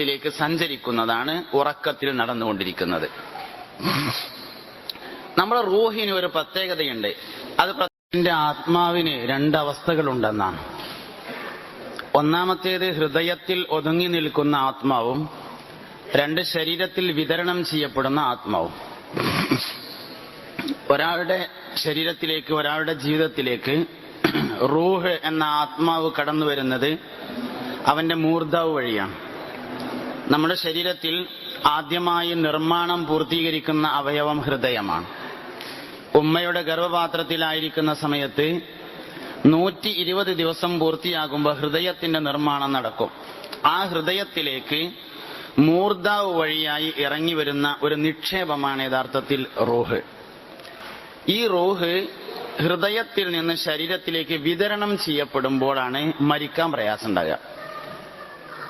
ിലേക്ക് സഞ്ചരിക്കുന്നതാണ് ഉറക്കത്തിൽ നടന്നുകൊണ്ടിരിക്കുന്നത്. നമ്മുടെ റൂഹിന് ഒരു പ്രത്യേകതയുണ്ട്. അത് എന്റെ ആത്മാവിന് രണ്ടവസ്ഥകളുണ്ടെന്നാണ്. ഒന്നാമത്തേത് ഹൃദയത്തിൽ ഒതുങ്ങി നിൽക്കുന്ന ആത്മാവും, രണ്ട് ശരീരത്തിൽ വിതരണം ചെയ്യപ്പെടുന്ന ആത്മാവും. ഒരാളുടെ ശരീരത്തിലേക്ക്, ഒരാളുടെ ജീവിതത്തിലേക്ക് റൂഹ് എന്ന ആത്മാവ് കടന്നു വരുന്നത് അവന്റെ മൂർധാവ് വഴിയാണ്. നമ്മുടെ ശരീരത്തിൽ ആദ്യമായി നിർമ്മാണം പൂർത്തീകരിക്കുന്ന അവയവം ഹൃദയമാണ്. ഉമ്മയുടെ ഗർഭപാത്രത്തിലായിരിക്കുന്ന സമയത്ത് 120 ദിവസം പൂർത്തിയാകുമ്പോൾ ഹൃദയത്തിന്റെ നിർമ്മാണം നടക്കും. ആ ഹൃദയത്തിലേക്ക് മൂർധാവ് വഴിയായി ഇറങ്ങി വരുന്ന ഒരു നിക്ഷേപമാണ് യഥാർത്ഥത്തിൽ റൂഹ്. ഈ റൂഹ് ഹൃദയത്തിൽ നിന്ന് ശരീരത്തിലേക്ക് വിതരണം ചെയ്യപ്പെടുമ്പോഴാണ് മരിക്കാൻ പ്രയാസം ഉണ്ടാകുക.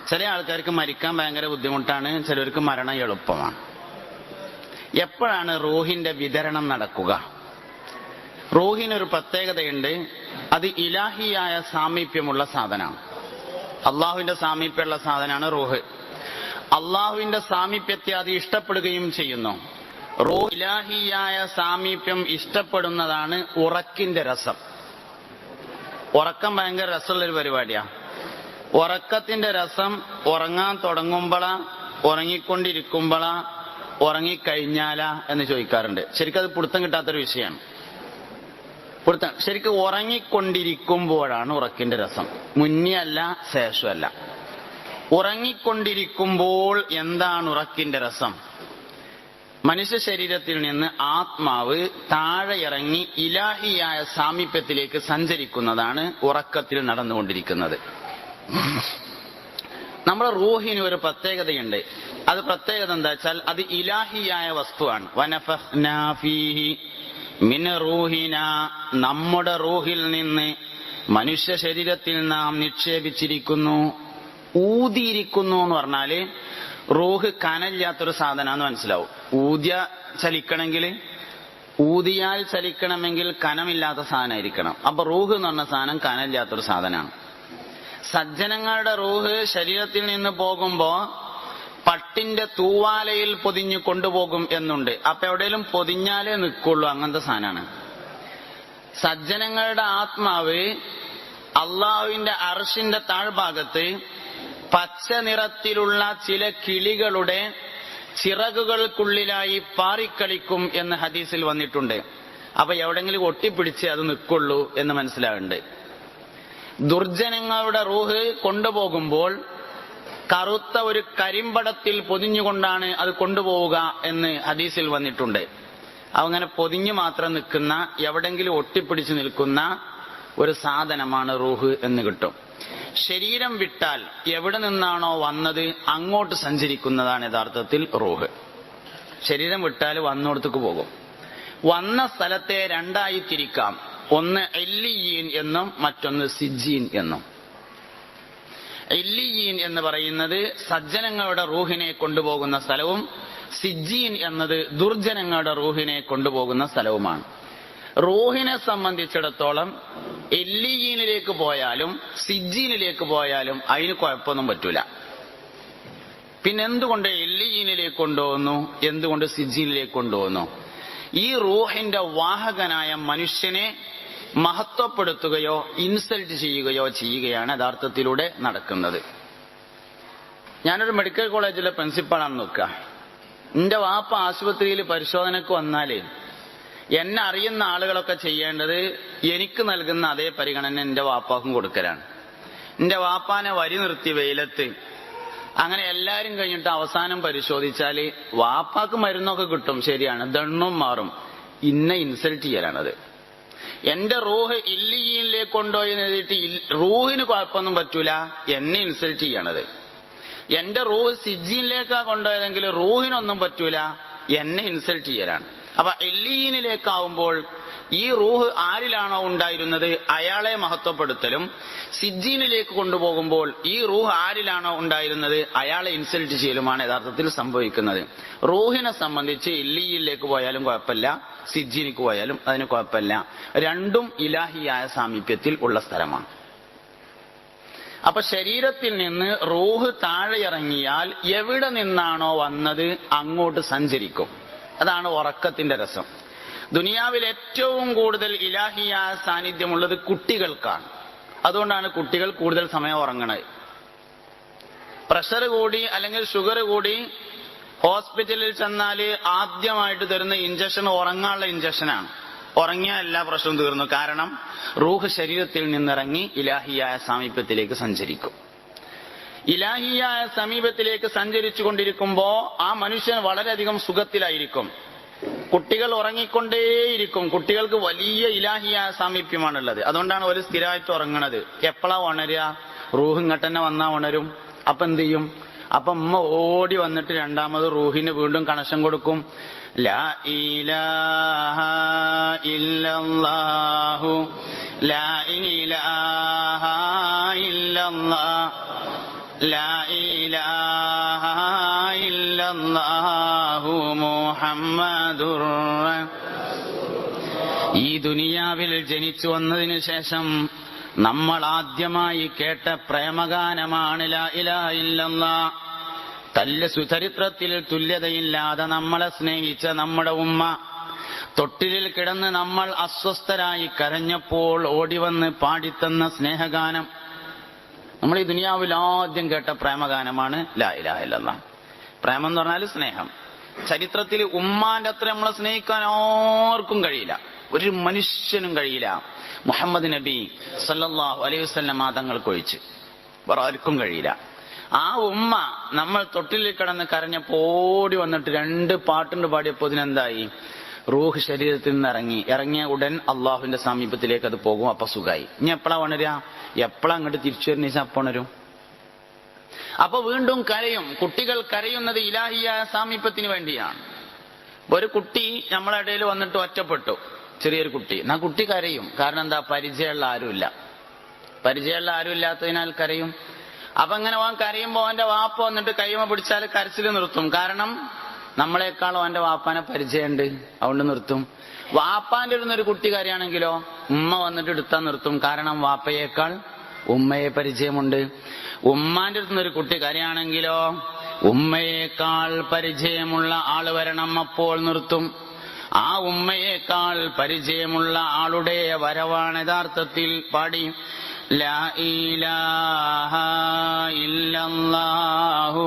ചില ആൾക്കാർക്ക് മരിക്കാൻ ഭയങ്കര ബുദ്ധിമുട്ടാണ്, ചിലർക്ക് മരണം എളുപ്പമാണ്. എപ്പോഴാണ് റൂഹിന്റെ വിതരണം നടക്കുക? റൂഹിനൊരു പ്രത്യേകതയുണ്ട്. അത് ഇലാഹിയായ സാമീപ്യമുള്ള സാധനമാണ്. അള്ളാഹുവിന്റെ സാമീപ്യമുള്ള സാധനമാണ് റൂഹ്. അള്ളാഹുവിന്റെ സാമീപ്യത്തെ അത് ഇഷ്ടപ്പെടുകയും ചെയ്യുന്നു. റൂഹ് ഇലാഹിയായ സാമീപ്യം ഇഷ്ടപ്പെടുന്നതാണ് ഉറക്കിന്റെ രസം. ഉറക്കം ഭയങ്കര രസമുള്ളൊരു പരിപാടിയാണ്. ഉറക്കത്തിന്റെ രസം ഉറങ്ങാൻ തുടങ്ങുമ്പോഴാ, ഉറങ്ങിക്കൊണ്ടിരിക്കുമ്പോഴാ, ഉറങ്ങിക്കഴിഞ്ഞാലാ എന്ന് ചോദിക്കാറുണ്ട്. ശരിക്കും അത് പിടുത്തം കിട്ടാത്തൊരു വിഷയമാണ്. ശരിക്കും ഉറങ്ങിക്കൊണ്ടിരിക്കുമ്പോഴാണ് ഉറക്കിന്റെ രസം, മുന്നേ അല്ല, ശേഷമല്ല. ഉറങ്ങിക്കൊണ്ടിരിക്കുമ്പോൾ എന്താണ് ഉറക്കിന്റെ രസം? മനുഷ്യ ശരീരത്തിൽ നിന്ന് ആത്മാവ് താഴെ ഇറങ്ങി ഇലാഹിയായ സാമീപ്യത്തിലേക്ക് സഞ്ചരിക്കുന്നതാണ് ഉറക്കത്തിൽ നടന്നുകൊണ്ടിരിക്കുന്നത്. നമ്മുടെ റൂഹിന് ഒരു പ്രത്യേകതയുണ്ട്. അത് പ്രത്യേകത എന്താ വെച്ചാൽ അത് ഇലാഹിയായ വസ്തുവാണ്. വനഫഖ്നാ ഫീഹി മിൻ റൂഹിനാ, നമ്മുടെ റൂഹിൽ നിന്ന് മനുഷ്യ ശരീരത്തിൽ നാം നിക്ഷേപിച്ചിരിക്കുന്നു. ഊതിയിരിക്കുന്നു എന്ന് പറഞ്ഞാല് റൂഹ് കനല്ലാത്തൊരു സാധനമാണെന്ന് മനസ്സിലാവും. ഊതിയാൽ ചലിക്കണമെങ്കിൽ കനമില്ലാത്ത സാധനമായിരിക്കണം. അപ്പൊ റൂഹ് എന്ന് പറഞ്ഞ സാധനം കനല്ലാത്തൊരു സാധനമാണ്. സജ്ജനങ്ങളുടെ റൂഹ് ശരീരത്തിൽ നിന്ന് പോകുമ്പോ പട്ടിന്റെ തൂവാലയിൽ പൊതിഞ്ഞു കൊണ്ടുപോകും എന്നുണ്ട്. അപ്പൊ എവിടെയെങ്കിലും പൊതിഞ്ഞാലേ നിൽക്കുള്ളൂ, അങ്ങനത്തെ സാധനമാണ്. സജ്ജനങ്ങളുടെ ആത്മാവ് അള്ളാഹുവിന്റെ അർശിന്റെ താഴ്ഭാഗത്ത് പച്ച നിറത്തിലുള്ള ചില കിളികളുടെ ചിറകുകൾക്കുള്ളിലായി പാറിക്കളിക്കും എന്ന് ഹദീസിൽ വന്നിട്ടുണ്ട്. അപ്പൊ എവിടെങ്കിലും ഒട്ടിപ്പിടിച്ച് അത് നിൽക്കുള്ളൂ എന്ന് മനസ്സിലാവുന്നുണ്ട്. ദുർജനങ്ങളുടെ റൂഹ് കൊണ്ടുപോകുമ്പോൾ കറുത്ത ഒരു കരിമ്പടത്തിൽ പൊതിഞ്ഞുകൊണ്ടാണ് അത് കൊണ്ടുപോവുക എന്ന് ഹദീസിൽ വന്നിട്ടുണ്ട്. അങ്ങനെ പൊതിഞ്ഞു മാത്രം നിൽക്കുന്ന, എവിടെങ്കിലും ഒട്ടിപ്പിടിച്ച് നിൽക്കുന്ന ഒരു സാധനമാണ് റൂഹ് എന്ന് കിട്ടും. ശരീരം വിട്ടാൽ എവിടെ നിന്നാണോ വന്നത് അങ്ങോട്ട് സഞ്ചരിക്കുന്നതാണ് യഥാർത്ഥത്തിൽ റൂഹ്. ശരീരം വിട്ടാൽ വന്നോടത്തേക്ക് പോകും. വന്ന സ്ഥലത്തെ രണ്ടായി തിരിക്കാം. ഒന്ന് എല്ലിയീൻ എന്നും മറ്റൊന്ന് സിജ്ജീൻ എന്നും. എല്ലിയീൻ എന്ന് പറയുന്നത് സജ്ജനങ്ങളുടെ റൂഹിനെ കൊണ്ടുപോകുന്ന സ്ഥലവും, സിജ്ജീൻ എന്നത് ദുർജനങ്ങളുടെ റൂഹിനെ കൊണ്ടുപോകുന്ന സ്ഥലവുമാണ്. റൂഹിനെ സംബന്ധിച്ചിടത്തോളം എല്ലിയീനിലേക്ക് പോയാലും സിജ്ജീനിലേക്ക് പോയാലും അതിന് കുഴപ്പമൊന്നും പറ്റൂല. പിന്നെ എന്തുകൊണ്ട് എല്ലിയീനിലേക്ക് കൊണ്ടുപോകുന്നു, എന്തുകൊണ്ട് സിജ്ജീനിലേക്ക് കൊണ്ടുപോകുന്നു? ഈ റൂഹിന്റെ വാഹകനായ മനുഷ്യനെ മഹത്വപ്പെടുത്തുകയോ ഇൻസൾട്ട് ചെയ്യുകയാണ് യഥാർത്ഥത്തിലൂടെ നടക്കുന്നത്. ഞാനൊരു മെഡിക്കൽ കോളേജിലെ പ്രിൻസിപ്പാളാണെന്ന് നോക്കുക. എന്റെ വാപ്പ ആശുപത്രിയിൽ പരിശോധനക്ക് വന്നാല് എന്നെ അറിയുന്ന ആളുകളൊക്കെ ചെയ്യേണ്ടത് എനിക്ക് നൽകുന്ന അതേ പരിഗണന എന്റെ വാപ്പാക്കും കൊടുക്കലാണ്. എന്റെ വാപ്പാനെ വരി നിർത്തി വെയിലത്ത് അങ്ങനെ എല്ലാരും കഴിഞ്ഞിട്ട് അവസാനം പരിശോധിച്ചാല് വാപ്പാക്ക് മരുന്നൊക്കെ കിട്ടും, ശരിയാണ്, ദണ്ണും മാറും. ഇന്നെ ഇൻസൾട്ട് ചെയ്യലാണത്. എന്റെ റൂഹ് ഇല്ലിയീനിലേക്ക് കൊണ്ടുപോയി എഴുതിയിട്ട് റൂഹിന് കുഴപ്പമൊന്നും പറ്റൂല, എന്നെ ഇൻസൾട്ട് ചെയ്യണത്. എന്റെ റൂഹ് സിജ്ജീനിലേക്കാ കൊണ്ടുപോയതെങ്കിൽ റൂഹിനൊന്നും പറ്റൂല, എന്നെ ഇൻസൾട്ട് ചെയ്യലാണ്. അപ്പൊ എല്ലിയീനിലേക്കാവുമ്പോൾ ഈ റൂഹ് ആരിലാണോ ഉണ്ടായിരുന്നത് അയാളെ മഹത്വപ്പെടുത്തലും, സിജ്ജീനിലേക്ക് കൊണ്ടുപോകുമ്പോൾ ഈ റൂഹ് ആരിലാണോ ഉണ്ടായിരുന്നത് അയാളെ ഇൻസൾട്ട് ചെയ്യലുമാണ് യഥാർത്ഥത്തിൽ സംഭവിക്കുന്നത്. റൂഹിനെ സംബന്ധിച്ച് ഇല്ലിയിലേക്ക് പോയാലും കുഴപ്പമില്ല, സിജ്ജീനിക്ക് പോയാലും അതിന് കുഴപ്പമില്ല. രണ്ടും ഇലാഹിയായ സാമീപ്യത്തിൽ ഉള്ള സ്ഥലമാണ്. അപ്പൊ ശരീരത്തിൽ നിന്ന് റൂഹ് താഴെ ഇറങ്ങിയാൽ എവിടെ നിന്നാണോ വന്നത് അങ്ങോട്ട് സഞ്ചരിക്കും. അതാണ് ഉറക്കത്തിന്റെ രസം. ദുനിയാവിൽ ഏറ്റവും കൂടുതൽ ഇലാഹിയായ സാന്നിധ്യമുള്ളത് കുട്ടികൾക്കാണ്. അതുകൊണ്ടാണ് കുട്ടികൾ കൂടുതൽ സമയം ഉറങ്ങണത്. പ്രഷർ കൂടി അല്ലെങ്കിൽ ഷുഗർ കൂടി ഹോസ്പിറ്റലിൽ ചെന്നാൽ ആദ്യമായിട്ട് തരുന്ന ഇഞ്ചക്ഷൻ ഉറങ്ങാനുള്ള ഇഞ്ചക്ഷനാണ്. ഉറങ്ങിയാൽ എല്ലാ പ്രശ്നവും തീർന്നു. കാരണം റൂഹ് ശരീരത്തിൽ നിന്നിറങ്ങി ഇലാഹിയായ സാമീപ്യത്തിലേക്ക് സഞ്ചരിക്കും. ഇലാഹിയായ സമീപത്തിലേക്ക് സഞ്ചരിച്ചു കൊണ്ടിരിക്കുമ്പോ ആ മനുഷ്യൻ വളരെയധികം സുഖത്തിലായിരിക്കും. കുട്ടികൾ ഉറങ്ങിക്കൊണ്ടേയിരിക്കും. കുട്ടികൾക്ക് വലിയ ഇലാഹിയായ സാമീപ്യമാണുള്ളത്. അതുകൊണ്ടാണ് ഒരു സ്ഥിരമായിട്ട് ഉറങ്ങണത്. എപ്പോഴാ ഉണരുക? റൂഹ് ഇങ്ങോട്ട് തന്നെ വന്നാ ഉണരും. അപ്പൊ എന്ത് ചെയ്യും? അപ്പൊ ഉമ്മ ഓടി വന്നിട്ട് രണ്ടാമത് റൂഹിന് വീണ്ടും കണക്ഷൻ കൊടുക്കും. ലാ ഇലാഹ ഇല്ലല്ലാഹു ലാ ഇലാഹ ഇല്ലല്ലാഹ് ലാ ഇലാഹ ഇല്ലല്ലാഹു മുഹമ്മദുർ റസൂലുള്ളാഹ്. ഈ ദുനിയാവിൽ ജനിച്ചു വന്നതിനു ശേഷം നമ്മൾ ആദ്യമായി കേട്ട പ്രേമഗാനമാണ് ലാ ഇലാഹ ഇല്ലല്ലാഹ്. ചരിത്രത്തിൽ തുല്യതയില്ലാതെ നമ്മളെ സ്നേഹിച്ച നമ്മുടെ ഉമ്മ തൊട്ടിലിൽ കിടന്ന് നമ്മൾ അസ്വസ്ഥരായി കരഞ്ഞപ്പോൾ ഓടിവന്ന് പാടിത്തന്ന സ്നേഹഗാനം. നമ്മൾ ഈ ദുനിയാവിൽ ആദ്യം കേട്ട പ്രേമഗാനമാണ് ലാ ഇലാഹ ഇല്ലല്ലാഹ്. പ്രേമം എന്ന് പറഞ്ഞാൽ സ്നേഹം. ചരിത്രത്തിൽ ഉമ്മാന്റെ അത്ര നമ്മളെ സ്നേഹിക്കാൻ ആർക്കും കഴിയില്ല, ഒരു മനുഷ്യനും കഴിയില്ല. മുഹമ്മദ് നബി സല്ലല്ലാഹു അലൈഹി വസല്ലം തങ്ങൾക്കൊഴിച്ച് വേറെ ആർക്കും കഴിയില്ല. ആ ഉമ്മ നമ്മൾ തൊട്ടിലിൽ കിടന്ന് കരഞ്ഞപ്പോ ഓടി വന്നിട്ട് 2 പാട്ടുണ്ട് പാടിയപ്പോ ഇതിനെന്തായി? റൂഹ് ശരീരത്തിൽ നിന്ന് ഇറങ്ങിയ ഉടൻ അള്ളാഹുവിന്റെ സമീപത്തിലേക്ക് അത് പോകും. അപ്പൊ സുഖായി. ഇനി എപ്പോഴാ ഉണരുക? എപ്പോഴാ അങ്ങോട്ട് തിരിച്ചു വരുന്ന അപ്പൊ ഉണരും. അപ്പൊ വീണ്ടും കരയും. കുട്ടികൾ കരയുന്നത് ഇലാഹിയായ സാമീപ്യത്തിന് വേണ്ടിയാണ്. ഒരു കുട്ടി നമ്മളെ ഇടയിൽ വന്നിട്ട് ഒറ്റപ്പെട്ടു, ചെറിയൊരു കുട്ടി. എന്നാ കുട്ടി കരയും. കാരണം എന്താ? പരിചയമുള്ള ആരുമില്ല. പരിചയമുള്ള ആരുമില്ലാത്തതിനാൽ കരയും. അപ്പൊ അങ്ങനെ അവൻ കരയുമ്പോ അവന്റെ വാപ്പ വന്നിട്ട് കൈമ പിടിച്ചാൽ കരച്ചിൽ നിർത്തും. കാരണം നമ്മളെക്കാളും അവന്റെ വാപ്പാനെ പരിചയമുണ്ട്, അതുകൊണ്ട് നിർത്തും. വാപ്പാന്റെ ഒരു കുട്ടി കരയാണെങ്കിലോ ഉമ്മ വന്നിട്ട് എടുത്താൽ നിർത്തും. കാരണം വാപ്പയേക്കാൾ ഉമ്മയെ പരിചയമുണ്ട്. ഉമ്മാന്റെ അടുത്തുനിന്നൊരു കുട്ടി കരയാണെങ്കിലോ ഉമ്മയേക്കാൾ പരിചയമുള്ള ആള് വരണം, അപ്പോൾ നിർത്തും. ആ ഉമ്മയേക്കാൾ പരിചയമുള്ള ആളുടെ വരവാണ് യഥാർത്ഥത്തിൽ പാടി ലാ ഇലാഹ ഇല്ലല്ലാഹു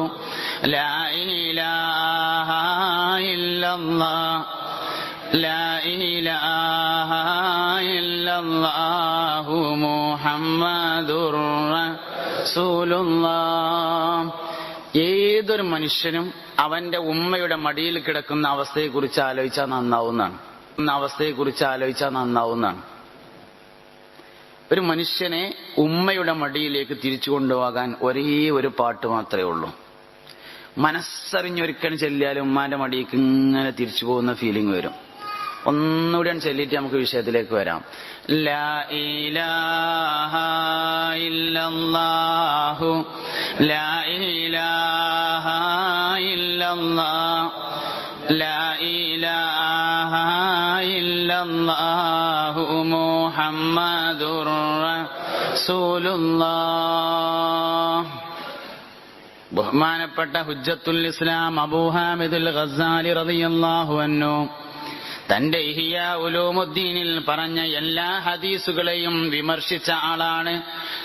ലാ ഇലാഹ ഇല്ലല്ലാഹ് ലാ ഇലാഹ ഇല്ലല്ലാഹു മുഹമ്മദുർ റസൂലുള്ളാഹ്. ഏതൊരു മനുഷ്യനും അവന്റെ ഉമ്മയുടെ മടിയിൽ കിടക്കുന്ന അവസ്ഥയെക്കുറിച്ച് ആലോചിച്ചാൽ നന്നാവുന്നതാണ്. ഒരു മനുഷ്യനെ ഉമ്മയുടെ മടിയിലേക്ക് തിരിച്ചു കൊണ്ടുപോകാൻ ഒരേ ഒരു പാട്ട് മാത്രമേ ഉള്ളൂ. മനസ്സറിഞ്ഞൊരുക്കൻ ചെല്ലിയാലും ഉമ്മാന്റെ മടിയിലേക്ക് ഇങ്ങനെ തിരിച്ചു പോകുന്ന ഫീലിംഗ് വരും. ഒന്നുകൂടി ചെല്ലിയിട്ട് നമുക്ക് വിഷയത്തിലേക്ക് വരാം. ലാ ഇലാഹ ഇല്ലല്ലാഹു ലാ ഇലാഹ ഇല്ലല്ലാഹ് ലാ ഇലാഹ ഇല്ലല്ലാഹു മുഹമ്മദുർ റസൂലുള്ളാഹ്. ബഹുമാനപ്പെട്ട ഹുജ്ജത്തുൽ ഇസ്ലാം അബൂ ഹാമിദുൽ ഗസ്സാലി റളിയല്ലാഹു അൻഹു തന്റെ ഇഹ്യാ ഉലൂമുദ്ദീനിൽ പറഞ്ഞ എല്ലാ ഹദീസുകളെയും വിമർശിച്ച ആളാണ്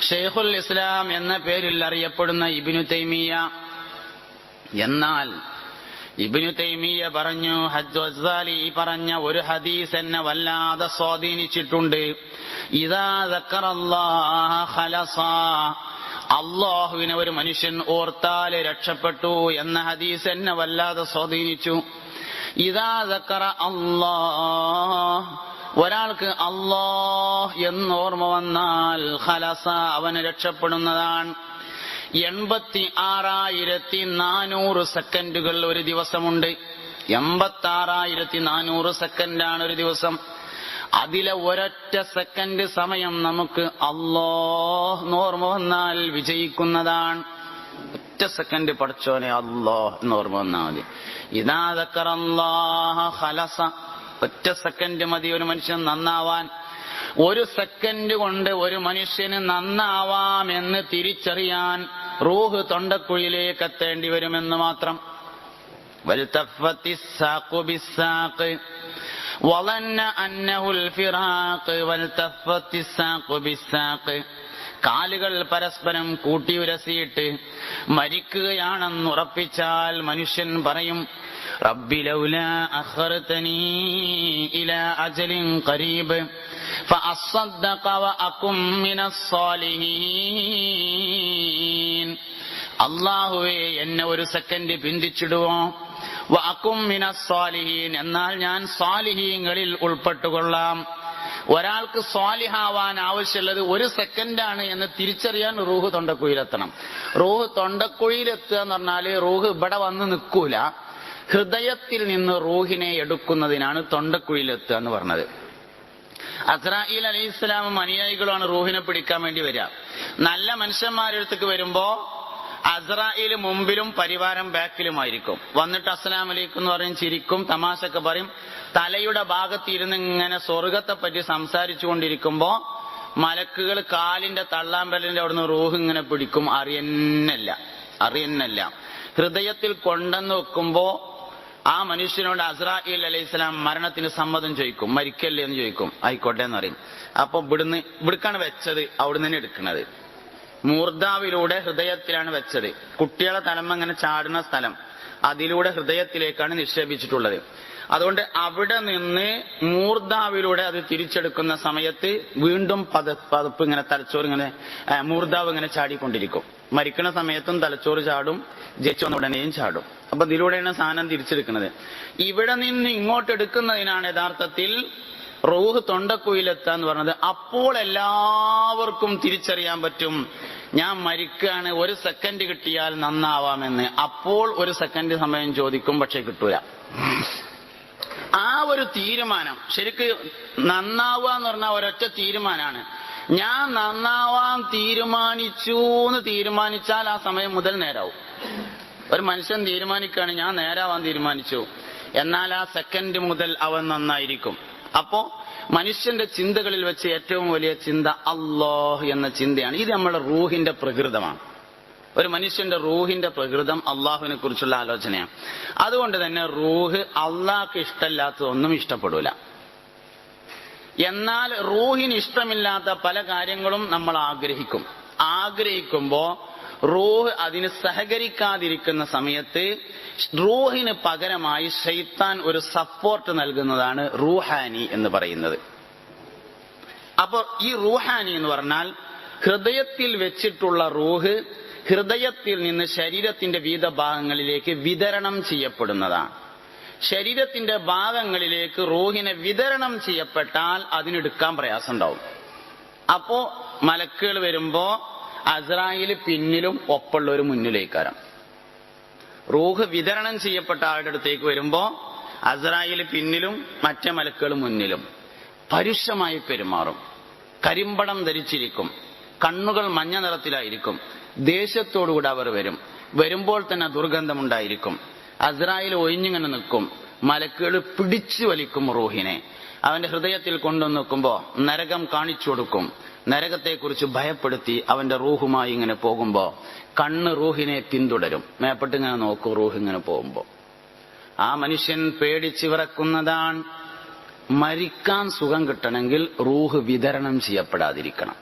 ഷെയ്ഖുൽ ഇസ്ലാം എന്ന പേരിൽ അറിയപ്പെടുന്ന ഇബ്നു തൈമിയ്യ. എന്നാൽ ഇബ്നു തൈമിയ്യ പറഞ്ഞു, ഗസ്സാലി പറഞ്ഞ ഒരു ഹദീസ് എന്നെ വല്ലാതെ സ്വാധീനിച്ചിട്ടുണ്ട്. ഇദാ ദക്കറല്ലാഹ ഖലസാ, അല്ലാഹുവിനെ ഒരു മനുഷ്യൻ ഓർത്താൽ രക്ഷപ്പെട്ടു എന്ന ഹദീസ് എന്നെ വല്ലാതെ സ്വാധീനിച്ചു. ഇദാ ദക്കറ അല്ലാഹ്, ഒരാൾക്ക് അല്ലാഹ് എന്നോർമ്മ വന്നാൽ ഖലസ, അവന് രക്ഷപ്പെടുന്നതാണ്. 86,400 സെക്കൻഡുകൾ ഒരു ദിവസമുണ്ട്. 86,400 സെക്കൻഡാണ് ഒരു ദിവസം. അതിലെ ഒരൊറ്റ സെക്കൻഡ് സമയം നമുക്ക് അല്ലാഹ് എന്നോർമ്മ വന്നാൽ വിജയിക്കുന്നതാണ്. ഒറ്റ സെക്കൻഡ് പഠിച്ചോനെ അല്ലാഹ് എന്നോർമ്മ വന്നാൽ മതി. ഇദാ ദക്കറല്ലാഹ ഖലസ, ഒറ്റ സെക്കൻഡ് മതി ഒരു മനുഷ്യൻ നന്നാവാൻ. ഒരു സെക്കൻഡ് കൊണ്ട് ഒരു മനുഷ്യന് നന്നാവാമെന്ന് തിരിച്ചറിയാൻ റൂഹ് തൊണ്ടക്കുഴിയിലേക്ക് എത്തേണ്ടി വരുമെന്ന് മാത്രം. വൽതഫ്ഫത്തിസ്സാഖു ബിസ്സാഖ് വളന്ന അന്നഹുൽ ഫിറാഖ് വൽതഫ്ഫത്തിസ്സാഖു ബിസ്സാഖ്. കാലുകൾ പരസ്പരം കൂട്ടിയുരസിയിട്ട് മരിക്കുകയാണെന്നുറപ്പിച്ചാൽ മനുഷ്യൻ പറയും, റബ്ബി ലൗലാ അഖർതനീ ഇലാ അജലിൻ ഖരീബ് ഫഅസ്സദ്ദഖ വഅകും മിനസ്സാലിഹീൻ. അല്ലാഹുവേ, എന്നെ ഒരു സെക്കൻഡ് പിന്തിച്ചിടുവോ, വഅകും മിനസ്സാലിഹീൻ, എന്നാൽ ഞാൻ സ്വാലിഹീങ്ങളിൽ ഉൾപ്പെട്ടുകൊള്ളാം. ഒരാൾക്ക് സ്വാലിഹാവാൻ ആവശ്യമുള്ളത് ഒരു സെക്കൻഡാണ് എന്ന് തിരിച്ചറിയാൻ റൂഹ് തൊണ്ടക്കുഴിയിലെത്തണം. റൂഹ് തൊണ്ടക്കുഴിയിലെത്തുക എന്ന് പറഞ്ഞാല് റൂഹ് ഇവിടെ വന്ന് നിൽക്കൂല, ഹൃദയത്തിൽ നിന്ന് റൂഹിനെ എടുക്കുന്നതിനാണ് തൊണ്ടക്കുഴിയിലെത്തുക എന്ന് പറഞ്ഞത്. അസ്രാഈൽ അലൈഹിസ്സലാമും അനുയായികളുമാണ് റൂഹിനെ പിടിക്കാൻ വേണ്ടി വരിക. നല്ല മനുഷ്യന്മാരുടെ അടുത്തേക്ക് വരുമ്പോ അസ്രാഈൽ മുമ്പിലും പരിവാരം ബാക്കിലുമായിരിക്കും. വന്നിട്ട് അസ്സലാമു അലൈക്കും എന്ന് പറയും, ചിരിക്കും, തമാശക്ക് പറയും. തലയുടെ ഭാഗത്ത് ഇരുന്ന് ഇങ്ങനെ സ്വർഗത്തെ പറ്റി സംസാരിച്ചു കൊണ്ടിരിക്കുമ്പോ മലക്കുകൾ കാലിന്റെ തള്ളാമ്പലിന്റെ അവിടുന്ന് റൂഹ് ഇങ്ങനെ പിടിക്കും. അറിയുന്നില്ല. ഹൃദയത്തിൽ കൊണ്ടെന്ന് വെക്കുമ്പോ ആ മനുഷ്യനോട് അസ്രാഈൽ അലൈഹിസ്സലാം മരണത്തിന് സമ്മതം ചോദിക്കും. മരിക്കല്ലേ എന്ന് ചോദിക്കും. ആയിക്കോട്ടെ എന്ന് പറയും. അപ്പൊ ഇവിടുക്കാണ് വെച്ചത്, അവിടുന്ന് തന്നെ എടുക്കുന്നത്. മൂർധാവിലൂടെ ഹൃദയത്തിലാണ് വെച്ചത്. കുട്ടികളെ തലമ്മ ഇങ്ങനെ ചാടുന്ന സ്ഥലം, അതിലൂടെ ഹൃദയത്തിലേക്കാണ് നിക്ഷേപിച്ചിട്ടുള്ളത്. അതുകൊണ്ട് അവിടെ നിന്ന് മൂർധാവിലൂടെ അത് തിരിച്ചെടുക്കുന്ന സമയത്ത് വീണ്ടും പതപ്പ് ഇങ്ങനെ തലച്ചോറ് ഇങ്ങനെ മൂർധാവ് ഇങ്ങനെ ചാടിക്കൊണ്ടിരിക്കും. മരിക്കുന്ന സമയത്തും തലച്ചോറ് ചാടും, ജനിച്ചു വന്ന ഉടനെയും ചാടും. അപ്പൊ ഇതിലൂടെയാണ് സാധനം തിരിച്ചെടുക്കുന്നത്. ഇവിടെ നിന്ന് ഇങ്ങോട്ട് എടുക്കുന്നതിനാണ് യഥാർത്ഥത്തിൽ റൂഹ് തൊണ്ടക്കുഴിയിലെത്താന്ന് പറഞ്ഞത്. അപ്പോൾ എല്ലാവർക്കും തിരിച്ചറിയാൻ പറ്റും, ഞാൻ മരിക്കുകയാണ്, ഒരു സെക്കൻഡ് കിട്ടിയാൽ നന്നാവാമെന്ന്. അപ്പോൾ ഒരു സെക്കൻഡ് സമയം ചോദിക്കും, പക്ഷെ കിട്ടൂല. ആ ഒരു തീരുമാനം ശരിക്ക് നന്നാവുക എന്ന് പറഞ്ഞാൽ ഒരൊറ്റ തീരുമാനമാണ്. ഞാൻ നന്നാവാൻ തീരുമാനിച്ചു എന്ന് തീരുമാനിച്ചാൽ ആ സമയം മുതൽ നേരാവും. ഒരു മനുഷ്യൻ തീരുമാനിക്കുകയാണ്, ഞാൻ നേരാവാൻ തീരുമാനിച്ചു, എന്നാൽ ആ സെക്കൻഡ് മുതൽ അവൻ നന്നായിരിക്കും. അപ്പോ മനുഷ്യന്റെ ചിന്തകളിൽ വെച്ച് ഏറ്റവും വലിയ ചിന്ത അല്ലാഹ് എന്ന ചിന്തയാണ്. ഇത് നമ്മുടെ റൂഹിന്റെ പ്രകൃതമാണ്. ഒരു മനുഷ്യന്റെ റൂഹിന്റെ പ്രകൃതം അള്ളാഹുവിനെ കുറിച്ചുള്ള ആലോചനയാണ്. അതുകൊണ്ട് തന്നെ റൂഹ് അള്ളാഹ്ക്ക് ഇഷ്ടമില്ലാത്തതൊന്നും ഇഷ്ടപ്പെടൂല. എന്നാൽ റൂഹിന് ഇഷ്ടമില്ലാത്ത പല കാര്യങ്ങളും നമ്മൾ ആഗ്രഹിക്കുമ്പോ റൂഹ് അതിന് സഹകരിക്കാതിരിക്കുന്ന സമയത്ത് റൂഹിന് പകരമായി ശൈത്താൻ ഒരു സപ്പോർട്ട് നൽകുന്നതാണ് റൂഹാനി എന്ന് പറയുന്നത്. അപ്പോൾ ഈ റൂഹാനി എന്ന് പറഞ്ഞാൽ ഹൃദയത്തിൽ വെച്ചിട്ടുള്ള റൂഹ് ഹൃദയത്തിൽ നിന്ന് ശരീരത്തിന്റെ വിവിധ ഭാഗങ്ങളിലേക്ക് വിതരണം ചെയ്യപ്പെടുന്നതാണ്. ശരീരത്തിന്റെ ഭാഗങ്ങളിലേക്ക് റൂഹിനെ വിതരണം ചെയ്യപ്പെട്ടാൽ അതിനെടുക്കാൻ പ്രയാസം ഉണ്ടാവും. അപ്പോ മലക്കുകൾ വരുമ്പോ അസ്രായേൽ പിന്നിലും ഒപ്പമുള്ള ഒരു മുന്നിലേക്കാരം. റൂഹ് വിതരണം ചെയ്യപ്പെട്ട ആളുടെ അടുത്തേക്ക് വരുമ്പോ അസ്രായേൽ പിന്നിലും മറ്റേ മലക്കുകൾ മുന്നിലും. പരുഷമായി പെരുമാറും, കരിമ്പടം ധരിച്ചിരിക്കും, കണ്ണുകൾ മഞ്ഞ നിറത്തിലായിരിക്കും. ദേഷ്യത്തോടുകൂടെ അവർ വരുമ്പോൾ തന്നെ ദുർഗന്ധമുണ്ടായിരിക്കും. അസ്രായേൽ ഒഴിഞ്ഞിങ്ങനെ നിൽക്കും, മലക്കുകൾ പിടിച്ചു വലിക്കും റൂഹിനെ. അവന്റെ ഹൃദയത്തിൽ കൊണ്ടുവന്ന് നിൽക്കുമ്പോ നരകം കാണിച്ചു കൊടുക്കും. നരകത്തെക്കുറിച്ച് ഭയപ്പെടുത്തി അവന്റെ റൂഹുമായി ഇങ്ങനെ പോകുമ്പോ കണ്ണ് റൂഹിനെ പിന്തുടരും. മേപ്പെട്ട് ഇങ്ങനെ നോക്കും റൂഹ് ഇങ്ങനെ പോകുമ്പോ. ആ മനുഷ്യൻ പേടിച്ച് വിറക്കുന്നതാണ്. മരിക്കാൻ സുഖം കിട്ടണമെങ്കിൽ റൂഹ് വിതരണം ചെയ്യപ്പെടാതിരിക്കണം.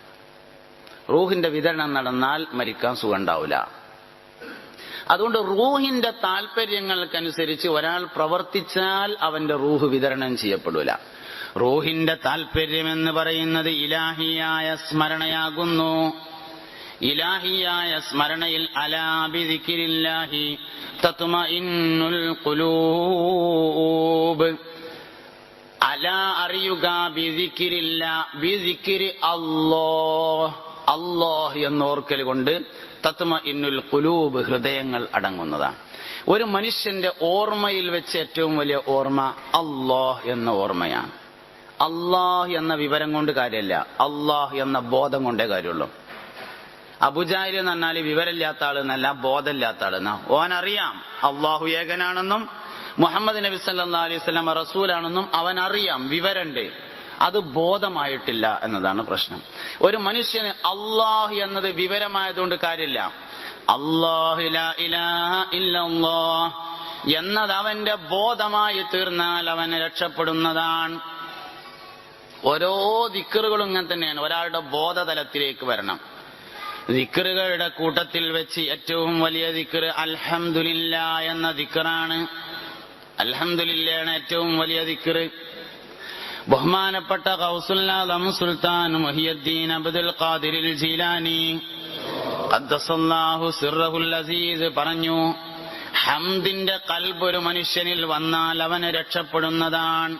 റൂഹിന്റെ വിതരണം നടന്നാൽ മരിക്കാൻ സുഖം ഉണ്ടാവില്ല. അതുകൊണ്ട് റൂഹിന്റെ താല്പര്യങ്ങൾക്കനുസരിച്ച് ഒരാൾ പ്രവർത്തിച്ചാൽ അവന്റെ റൂഹ് വിതരണം ചെയ്യപ്പെടൂല. റൂഹിന്റെ താല്പര്യമെന്ന് പറയുന്നത് ഇലാഹിയായ സ്മരണയാകുന്നു. ഇലാഹിയായ സ്മരണയിൽ അലാ ബിദിക്രില്ലാഹി തത്മഇന്നുൽ ഖുലൂബ്. അലാ അറിയുക, ബിദിക്രില്ല, ബിദിക്രി അല്ലാഹ്, അല്ലാഹ് എന്നോർക്കൽ കൊണ്ട് തത്മഇന്നുൽ ഖുലൂബ്, ഹൃദയങ്ങൾ അടങ്ങുന്നതാണ്. ഒരു മനുഷ്യന്റെ ഓർമ്മയിൽ വെച്ച് ഏറ്റവും വലിയ ഓർമ്മ അല്ലാഹ് എന്ന ഓർമ്മയാണ്. അല്ലാഹ് എന്ന വിവരം കൊണ്ട് കാര്യമല്ല, അല്ലാഹ് എന്ന ബോധം കൊണ്ടേ കാര്യമുള്ളൂ. അബൂജഹൽ എന്ന് പറഞ്ഞാൽ വിവരമില്ലാത്ത ആളെന്നല്ല, ബോധമില്ലാത്ത ആളെന്നാ. ഓനറിയാം അല്ലാഹു ഏകനാണെന്നും മുഹമ്മദ് നബി സല്ലല്ലാഹു അലൈഹി വസല്ലം റസൂലാണെന്നും അവനറിയാം, വിവരണ്ട്. അത് ബോധമായിട്ടില്ല എന്നതാണ് പ്രശ്നം. ഒരു മനുഷ്യന് അല്ലാഹ് എന്നത് വിവരമായതുകൊണ്ട് കാര്യമില്ല. അല്ലാഹു ലാ ഇലാഹ ഇല്ലല്ലാഹ് എന്നത് അവന്റെ ബോധമായി തീർന്നാൽ അവന് രക്ഷപ്പെടുന്നതാണ്. ഓരോ ദിക്റുകളും ഇങ്ങനെ തന്നെയാണ്. ഒരാളുടെ ബോധതലത്തിലേക്ക് വരണം. ദിക്റുകളുടെ കൂട്ടത്തിൽ വെച്ച് ഏറ്റവും വലിയ ദിക്റ് അൽഹംദുലില്ലാ എന്ന ദിക്റാണ്. അൽഹംദുലില്ലയാണ് ഏറ്റവും വലിയ ദിക്റ്. ബഹുമാനപ്പെട്ട ഗൗസുൽ ആദം സുൽത്താൻ മുഹിയുദ്ദീൻ അബ്ദുൽ ഖാദിർ ജീലാനി ഖദ്ദസല്ലാഹു സിർറഹുൽ അസീസ് പറഞ്ഞു, ഹംദിന്റെ ഖൽബ് ഒരു മനുഷ്യനിൽ വന്നാൽ അവന് രക്ഷപ്പെടുന്നതാണ്.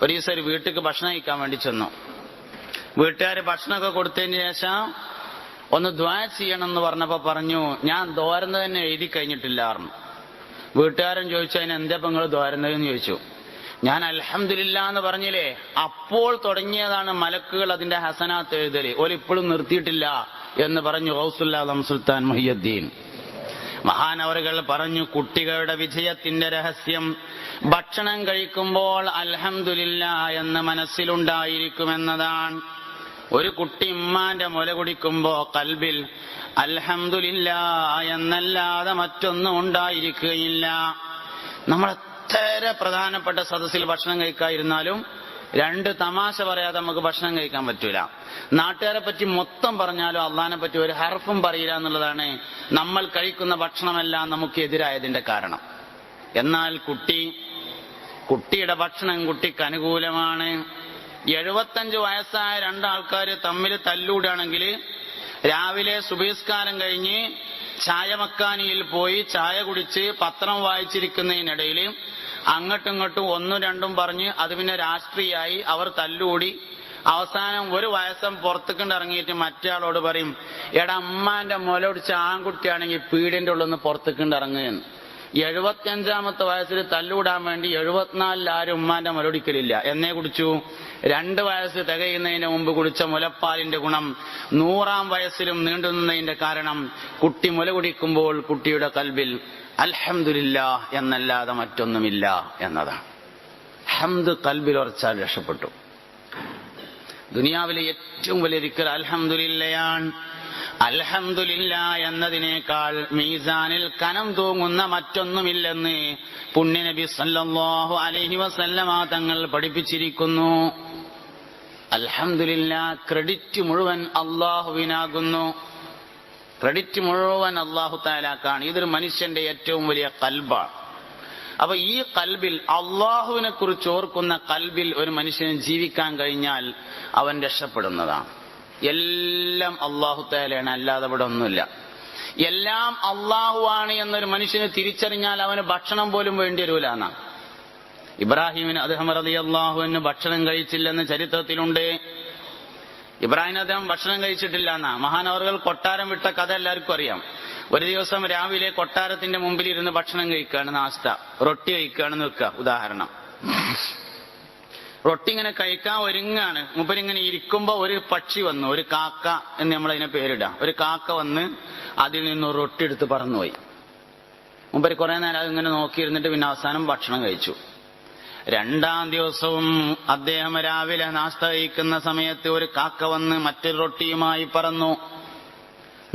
ഒരു ദിവസം ഒരു വീട്ടിലേക്ക് ഭക്ഷണം കഴിക്കാൻ വേണ്ടി ചെന്നു. വീട്ടുകാർ ഭക്ഷണമൊക്കെ കൊടുത്തതിന് ശേഷം ഒന്ന് ദുആ ചെയ്യണം എന്ന് പറഞ്ഞപ്പോ പറഞ്ഞു, ഞാൻ ദോരുന്നത് തന്നെ എഴുതി കഴിഞ്ഞിട്ടില്ല പറഞ്ഞു. വീട്ടുകാരൻ ചോദിച്ചു, അതിന് എന്താ നിങ്ങൾ ദോരുന്നതെന്ന് ചോദിച്ചു. ഞാൻ അൽഹംദുലില്ലാ എന്ന് പറഞ്ഞില്ലേ, അപ്പോൾ തുടങ്ങിയതാണ് മലക്കുകൾ അതിന്റെ ഹസനാത്ത് എഴുതല്, ഓലിപ്പോഴും നിർത്തിയിട്ടില്ല എന്ന് പറഞ്ഞു ഗൗസുൽ ആദം സുൽത്താൻ മുഹിയുദ്ദീൻ. മഹാനവറുകൾ പറഞ്ഞു, കുട്ടികളുടെ വിജയത്തിന്റെ രഹസ്യം ഭക്ഷണം കഴിക്കുമ്പോൾ അൽഹംദുലില്ലാ എന്ന് മനസ്സിലുണ്ടായിരിക്കുമെന്നതാണ്. ഒരു കുട്ടി ഉമ്മാന്റെ മുല കുടിക്കുമ്പോ കൽബിൽ അൽഹംദുലില്ലാ എന്നല്ലാതെ മറ്റൊന്നും ഉണ്ടായിരിക്കുകയില്ല. നമ്മൾ എത്ര പ്രധാനപ്പെട്ട സദസ്സിൽ ഭക്ഷണം കഴിക്കാതിരുന്നാലും രണ്ട് തമാശ പറയാതെ നമുക്ക് ഭക്ഷണം കഴിക്കാൻ പറ്റൂല. നാട്ടുകാരെ പറ്റി മൊത്തം പറഞ്ഞാലും അള്ളാഹിനെ പറ്റി ഒരു ഹർഫും പറയില്ല എന്നുള്ളതാണ് നമ്മൾ കഴിക്കുന്ന ഭക്ഷണമെല്ലാം നമുക്ക് എതിരായതിന്റെ കാരണം. എന്നാൽ കുട്ടിയുടെ ഭക്ഷണം കുട്ടിക്ക് അനുകൂലമാണ്. 75 വയസ്സായ രണ്ടാൾക്കാർ തമ്മിൽ തല്ലൂടാണെങ്കിൽ രാവിലെ സുബഹിസ്കാരം കഴിഞ്ഞ് ചായമക്കാനിയിൽ പോയി ചായ കുടിച്ച് പത്രം വായിച്ചിരിക്കുന്നതിനിടയിൽ അങ്ങോട്ടും ഇങ്ങോട്ടും ഒന്നും രണ്ടും പറഞ്ഞ് അത് പിന്നെ രാഷ്ട്രീയമായി അവർ തല്ലുകൂടി അവസാനം ഒരു വയസ്സം പുറത്തേക്കൊണ്ട് ഇറങ്ങിയിട്ട് മറ്റേയാളോട് പറയും, എടാ അമ്മാന്റെ മുല ഒടിച്ച ആൺകുട്ടിയാണെങ്കിൽ പീടിന്റെ ഉള്ളിൽ പുറത്തേക്കൊണ്ട് ഇറങ്ങുകയെന്ന്. 75-ാമത്തെ വയസ്സിൽ തല്ലൂടാൻ വേണ്ടി 74 ആരും ഉമ്മാന്റെ മുലൊടിക്കലില്ല. എന്നേ കുടിച്ചു? 2 വയസ്സ് തികയുന്നതിന് മുമ്പ് കുടിച്ച മുലപ്പാലിന്റെ ഗുണം 100-ാം വയസ്സിലും നീണ്ടുനിന്നതിന്റെ കാരണം കുട്ടി മുല കുടിക്കുമ്പോൾ കുട്ടിയുടെ കൽബിൽ അൽഹംദുലില്ലാ എന്നല്ലാതെ മറ്റൊന്നുമില്ല എന്നതാണ്. ഹംദ് കൽബിൽ ഉറച്ചാൽ രക്ഷപ്പെട്ടു. ദുനിയാവിലെ ഏറ്റവും വലിയ ദിക്ർ അൽഹംദുലില്ലയാണ്. അൽഹംദുലില്ലാ എന്നതിനേക്കാൾ മീസാനിൽ കനം തൂങ്ങുന്ന മറ്റൊന്നുമില്ലെന്ന് പുണ്യനബി സല്ലല്ലാഹു അലൈഹി വസല്ലമ തങ്ങൾ പഠിപ്പിച്ചിരിക്കുന്നു. അൽഹംദുലില്ലാ ക്രെഡിറ്റ് മുഴുവൻ അള്ളാഹുവിനാകുന്നു. ക്രെഡിറ്റ് മുഴുവൻ അള്ളാഹു തആലാക്കാണ്. ഇതൊരു മനുഷ്യന്റെ ഏറ്റവും വലിയ ഖൽബാണ്. അപ്പൊ ഈ കൽബിൽ അള്ളാഹുവിനെ കുറിച്ച് ഓർക്കുന്ന കൽബിൽ ഒരു മനുഷ്യന് ജീവിക്കാൻ കഴിഞ്ഞാൽ അവൻ രക്ഷപ്പെടുന്നതാണ്. എല്ലാം അള്ളാഹു തആലയാണ്, അല്ലാതെ ഇവിടെ ഒന്നുമില്ല. എല്ലാം അള്ളാഹു ആണ് എന്നൊരു മനുഷ്യന് തിരിച്ചറിഞ്ഞാൽ അവന് ഭക്ഷണം പോലും വേണ്ടി വരൂല എന്നാണ്. ഇബ്രാഹിമിന് അദ്ദേഹം റളിയല്ലാഹു അൻഹു ഭക്ഷണം കഴിച്ചില്ലെന്ന് ചരിത്രത്തിലുണ്ട്. ഇബ്രാഹിം അദ്ദേഹം ഭക്ഷണം കഴിച്ചിട്ടില്ല എന്നാ. മഹാനവറുകൾ കൊട്ടാരം വിട്ട കഥ എല്ലാവർക്കും അറിയാം. ഒരു ദിവസം രാവിലെ കൊട്ടാരത്തിന്റെ മുമ്പിൽ ഇരുന്ന് ഭക്ഷണം കഴിക്കുകയാണ്, നാസ്ത റൊട്ടി കഴിക്കുകയാണെന്ന് വെക്കുക ഉദാഹരണം. റൊട്ടി ഇങ്ങനെ കഴിക്കാൻ ഒരുങ്ങാണ്. മൂപ്പരിങ്ങനെ ഇരിക്കുമ്പോ ഒരു പക്ഷി വന്നു, ഒരു കാക്ക എന്ന് നമ്മളതിനെ പേരിടാം. ഒരു കാക്ക വന്ന് അതിൽ നിന്ന് റൊട്ടി എടുത്ത് പറന്നുപോയി. മൂപ്പര് കുറെ നേരം അതിങ്ങനെ നോക്കിയിരുന്നിട്ട് പിന്നെ അവസാനം ഭക്ഷണം കഴിച്ചു. 2-ാം ദിവസവും അദ്ദേഹം രാവിലെ നാസ്ത കഴിക്കുന്ന സമയത്ത് ഒരു കാക്ക വന്ന് മറ്റൊരു റൊട്ടിയുമായി പറന്നു.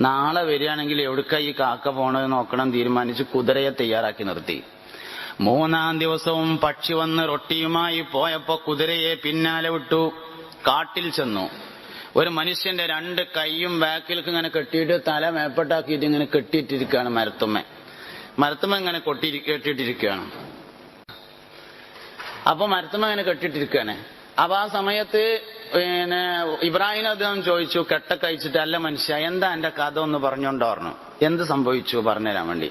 നാളെ വരികയാണെങ്കിൽ എവിടുക്ക ഈ കാക്ക പോണത് നോക്കണം തീരുമാനിച്ച് കുതിരയെ തയ്യാറാക്കി നിർത്തി. 3-ാം ദിവസവും പക്ഷി വന്ന് റൊട്ടിയുമായി പോയപ്പോ കുതിരയെ പിന്നാലെ വിട്ടു. കാട്ടിൽ ചെന്നു. ഒരു മനുഷ്യന്റെ 2 കൈയും ബാക്കിലേക്ക് ഇങ്ങനെ കെട്ടിയിട്ട് തല മേപ്പെട്ടാക്കിയിട്ട് ഇങ്ങനെ കെട്ടിയിട്ടിരിക്കുകയാണ്. മരത്തുമ്മ ഇങ്ങനെ കെട്ടിയിട്ടിരിക്കുകയാണ്. അപ്പൊ മരത്തുമ്മ ഇങ്ങനെ കെട്ടിയിട്ടിരിക്കുകയാണ്. അപ്പൊ ആ സമയത്ത് ഇബ്രാഹിം അദ്ദേഹം ചോദിച്ചു, കെട്ടൊക്കെ അയച്ചിട്ട്, അല്ല മനുഷ്യ എന്താ എന്റെ കഥ ഒന്ന് പറഞ്ഞോണ്ടോ പറഞ്ഞു. എന്ത് സംഭവിച്ചു പറഞ്ഞുതരാൻ വേണ്ടി.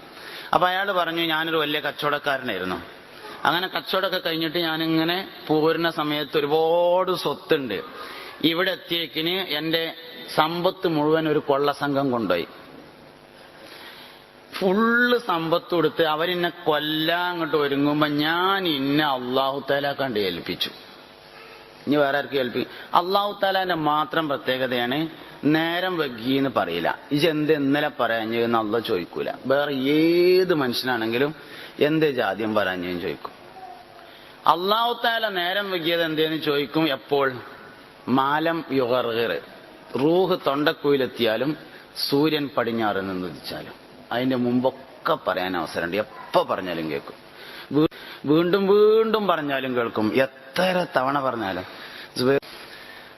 അപ്പൊ അയാൾ പറഞ്ഞു, ഞാനൊരു വലിയ കച്ചവടക്കാരനായിരുന്നു. അങ്ങനെ കച്ചവടമൊക്കെ കഴിഞ്ഞിട്ട് ഞാനിങ്ങനെ പോരുന്ന സമയത്ത് ഒരുപാട് സ്വത്തുണ്ട്. ഇവിടെ എത്തിയേക്കിന് എന്റെ സമ്പത്ത് മുഴുവൻ ഒരു കൊള്ളസംഘം കൊണ്ടുപോയി. ഫുള്ള് സമ്പത്ത് കൊടുത്ത് അവരെന്നെ കൊല്ലാൻ അങ്ങോട്ട് ഒരുങ്ങുമ്പോ ഞാൻ അള്ളാഹു തആല കണ്ട് ഏൽപ്പിച്ചു. ഇനി വേറെ ആർക്കും ഏൽപ്പിക്കും. അള്ളാഹു തആലാന്റെ മാത്രം പ്രത്യേകതയാണ് നേരം വൈകിന്ന് പറയില്ല. ഇതെന്ത് ഇന്നലെ പറയാഞ്ഞെന്ന് അള്ളാഹ് ചോദിക്കൂല. വേറെ ഏത് മനുഷ്യനാണെങ്കിലും എന്ത് ജാദ്യം പറയാഞ്ഞെന്ന് ചോദിക്കും. അല്ലാഹു തആല നേരം വൈകിയത് എന്തേന്ന് ചോദിക്കും. എപ്പോൾ? മാലം യുഗർഗിർ, റൂഹ് തൊണ്ടക്കുയിലെത്തിയാലും സൂര്യൻ പടിഞ്ഞാറ് നിന്ന് ഉദിച്ചാലും. അതിന്റെ മുമ്പൊക്കെ പറയാൻ അവസരമുണ്ട്. എപ്പോ പറഞ്ഞാലും കേൾക്കും. വീണ്ടും വീണ്ടും പറഞ്ഞാലും കേൾക്കും. എത്ര തവണ പറഞ്ഞാലും.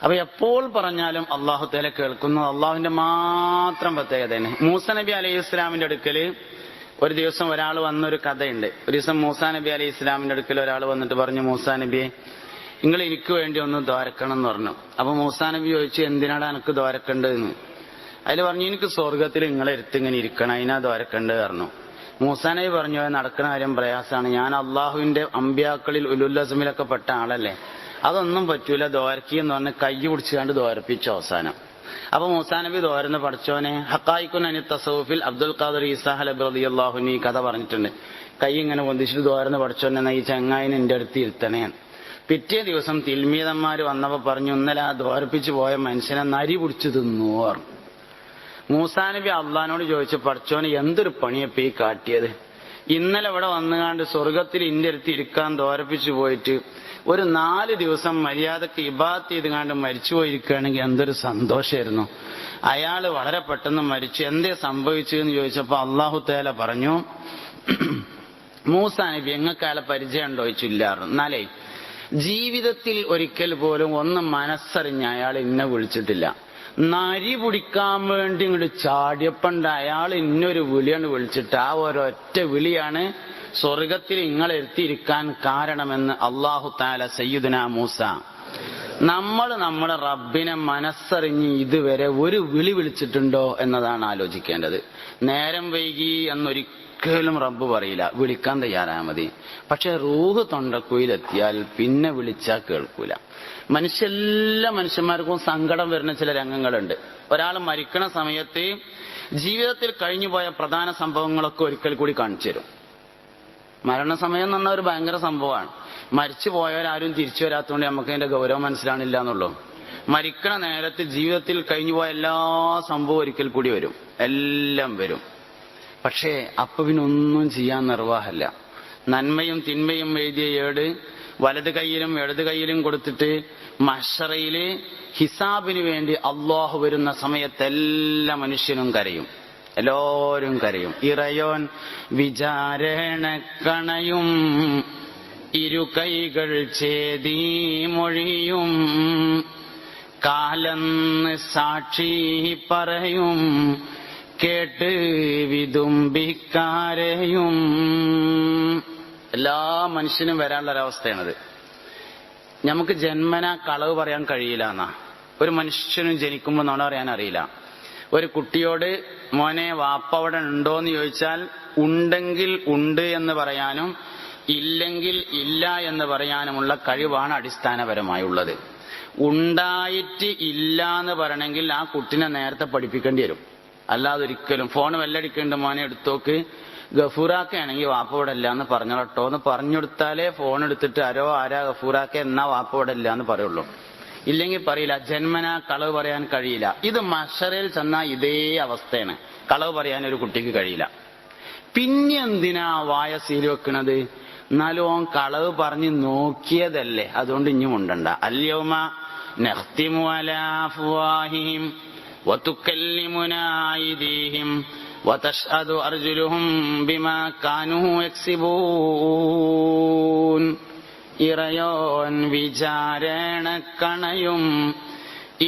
അപ്പൊ എപ്പോൾ പറഞ്ഞാലും അള്ളാഹു തആല കേൾക്കുന്നു. അള്ളാഹുവിന്റെ മാത്രം പ്രത്യേകതയാണ്. മൂസാ നബി അലൈഹി ഇസ്ലാമിന്റെ അടുക്കല് ഒരു ദിവസം ഒരാൾ വന്നൊരു കഥയുണ്ട്. ഒരു ദിവസം മൂസാ നബി അലൈഹി ഇസ്ലാമിന്റെ അടുക്കൽ ഒരാൾ വന്നിട്ട് പറഞ്ഞു, മൂസാ നബിയെ, നിങ്ങൾ എനിക്ക് വേണ്ടി ഒന്ന് ദ്വാരക്കണം എന്ന് പറഞ്ഞു. അപ്പൊ മൂസാ നബി ചോദിച്ചു, എന്തിനാണ് എനിക്ക് ദ്വാരക്കേണ്ടതെന്ന്. അതിൽ പറഞ്ഞു, എനിക്ക് സ്വർഗത്തിൽ നിങ്ങളെ എടുത്ത് ഇങ്ങനെ ഇരിക്കണം, അതിനാ ദ്വാരക്കേണ്ടത് പറഞ്ഞു. മൂസാ നബി പറഞ്ഞു, നടക്കുന്ന കാര്യം പ്രയാസമാണ്, ഞാൻ അള്ളാഹുവിന്റെ അമ്പിയാക്കളിൽ ഉലുൽ അസ്മിലൊക്കെ പെട്ട ആളല്ലേ, അതൊന്നും പറ്റൂല, ദ്വാരക്കി എന്ന് പറഞ്ഞ് കൈ പിടിച്ചുകൊണ്ട് ദ്വാരപ്പിച്ചു അവസാനം. അപ്പൊ മൂസാ നബി ദ്വാരുന്ന പഠിച്ചോനെ ഹഖായിഖുൻ അനി തസവുഫിൽ അബ്ദുൽ ഖാദിർ ഈസാ ഹലബി റളിയല്ലാഹു അൻഹു ഈ കഥ പറഞ്ഞിട്ടുണ്ട്. കൈ ഇങ്ങനെ പൊന്തിച്ചിട്ട് ദ്വാരുന്ന പഠിച്ചോനെ ഈ ചങ്ങായിനെ എന്റെ അടുത്ത് ഇരുത്തണേ. പിറ്റേ ദിവസം തിൽമീദന്മാര് വന്നപ്പോ പറഞ്ഞു, ഇന്നലെ ആ ദ്വാരപ്പിച്ചു പോയ മനുഷ്യനെ നരി പിടിച്ചു തിന്നു പറഞ്ഞു. മൂസാ നബി അള്ളഹാനോട് ചോദിച്ചു, പഠിച്ചോനെ എന്തൊരു പണിയപ്പോ ഈ കാട്ടിയത്, ഇന്നലെ ഇവിടെ വന്നുകാണ്ട് സ്വർഗത്തിൽ ഇന്റെ അടുത്ത് ഇരിക്കാൻ ദ്വാരപ്പിച്ചു പോയിട്ട് ഒരു 4 ദിവസം മര്യാദക്ക് ഇബാദത്ത് ചെയ്തുകാണ്ട് മരിച്ചു പോയിരിക്കുകയാണെങ്കിൽ എന്തൊരു സന്തോഷമായിരുന്നു. അയാള് വളരെ പെട്ടെന്ന് മരിച്ചു, എന്തേ സംഭവിച്ചു എന്ന് ചോദിച്ചപ്പോ അല്ലാഹു തആല പറഞ്ഞു, മൂസാ നബി എങ്ങൾക്ക് അയാളെ പരിചയം ഉണ്ടോ ചോദിച്ചില്ലായിരുന്നു. എന്നാലേ ജീവിതത്തിൽ ഒരിക്കൽ പോലും ഒന്ന് മനസ്സറിഞ്ഞ് അയാൾ ഇന്നെ വിളിച്ചിട്ടില്ല. നരി പിടിക്കാൻ വേണ്ടി ഇങ്ങോട്ട് ചാടിയപ്പണ്ട് അയാൾ ഇന്നൊരു വിളിയാണ് വിളിച്ചിട്ട്, ആ ഒരൊറ്റ വിളിയാണ് സ്വർഗത്തിൽ ഇങ്ങളെത്തിയിരിക്കാൻ കാരണമെന്ന് അല്ലാഹു തആല സയ്യിദുനാ മൂസ. നമ്മൾ നമ്മുടെ റബ്ബിനെ മനസ്സറിഞ്ഞ് ഇതുവരെ ഒരു വിളി വിളിച്ചിട്ടുണ്ടോ എന്നതാണ് ആലോചിക്കേണ്ടത്. നേരം വൈകി എന്നൊരിക്കലും റബ്ബ് പറയില്ല, വിളിക്കാൻ തയ്യാറായാൽ മതി. പക്ഷെ റൂഹ് തൊണ്ടക്കുയിലെത്തിയാൽ പിന്നെ വിളിച്ചാൽ കേൾക്കൂല. എല്ലാ മനുഷ്യന്മാർക്കും സങ്കടം വരുന്ന ചില രംഗങ്ങളുണ്ട്. ഒരാൾ മരിക്കണ സമയത്ത് ജീവിതത്തിൽ കഴിഞ്ഞുപോയ പ്രധാന സംഭവങ്ങളൊക്കെ ഒരിക്കൽ കൂടി കാണിച്ചു തരും. മരണസമയം എന്ന് പറഞ്ഞാൽ ഒരു ഭയങ്കര സംഭവമാണ്. മരിച്ചു പോയവരാരും തിരിച്ചു വരാത്തതുകൊണ്ട് നമുക്ക് അതിന്റെ ഗൗരവം മനസ്സിലാണില്ല എന്നുള്ളൂ. മരിക്കണ നേരത്ത് ജീവിതത്തിൽ കഴിഞ്ഞുപോയ എല്ലാ സംഭവവും ഒരിക്കൽ കൂടി വരും, എല്ലാം വരും. പക്ഷേ അപ്പൊ പിന്നൊന്നും ചെയ്യാൻ നിർവാഹമില്ല. നന്മയും തിന്മയും എഴുതിയ ഏട് വലത് കൈയിലും ഇടത് കൈയിലും കൊടുത്തിട്ട് മഹ്ശറയില് ഹിസാബിന് വേണ്ടി അള്ളാഹു വരുന്ന സമയത്ത് എല്ലാ മനുഷ്യനും കരയും, എല്ലാവരും കരയും. ഇറയോൻ വിചാരണ കണയും, ഇരു കൈകൾ ചേതി മൊഴിയും, കാലന്ന് സാക്ഷി പറയും, കേട്ട് വിതുമ്പിക്കാരെയും. എല്ലാ മനുഷ്യനും വരാനുള്ള ഒരവസ്ഥയാണത്. നമുക്ക് ജന്മന കളവ് പറയാൻ കഴിയില്ല എന്നാ. ഒരു മനുഷ്യനും ജനിക്കുമ്പോൾ നുണ പറയാൻ അറിയില്ല. ഒരു കുട്ടിയോട് മോനെ വാപ്പ അവിടെ ഉണ്ടോന്ന് ചോദിച്ചാൽ ഉണ്ടെങ്കിൽ ഉണ്ട് എന്ന് പറയാനും ഇല്ലെങ്കിൽ ഇല്ല എന്ന് പറയാനുമുള്ള കഴിവാണ് അടിസ്ഥാനപരമായുള്ളത്. ഉണ്ടായിട്ട് ഇല്ല എന്ന് പറയണമെങ്കിൽ ആ കുട്ടിനെ നേരത്തെ പഠിപ്പിക്കേണ്ടി വരും. അല്ലാതെ ഒരിക്കലും ഫോൺ വെല്ലടിക്കേണ്ട മോനെ എടുത്തോക്ക്, ഗഫൂറാക്കയാണെങ്കിൽ വാപ്പ ഇവിടെ ഇല്ല എന്ന് പറഞ്ഞോട്ടോ എന്ന് പറഞ്ഞെടുത്താലേ ഫോൺ എടുത്തിട്ട് ആരാ ഗഫൂറാക്ക എന്നാ വാപ്പ ഇവിടെ ഇല്ല എന്ന് പറയുള്ളൂ. ഇല്ലെങ്കിൽ പറയില്ല. ജന്മനാ കളവ് പറയാൻ കഴിയില്ല. ഇത് മഹ്ശറിൽ ചെന്നാൽ ഇതേ അവസ്ഥയാണ്. കളവ് പറയാൻ ഒരു കുട്ടിക്ക് കഴിയില്ല. പിന്നെ എന്തിനാ വായ സീൽ വെക്കണത്? എന്നാലും ഓൻ കളവ് പറഞ്ഞ് നോക്കിയതല്ലേ, അതുകൊണ്ട് ഇനിയും ഉണ്ടണ്ട. അൽയൗമ നഖ്തിമു അലാ അഫ്വാഹിഹിം വതുകല്ലിമുനാ അയ്ദീഹിം വതശ്ഹദു അർജുലുഹും ബിമാ കാനൂ യക്സിബൂൻ. ഇറയോൻ വിചാരണ കണയും,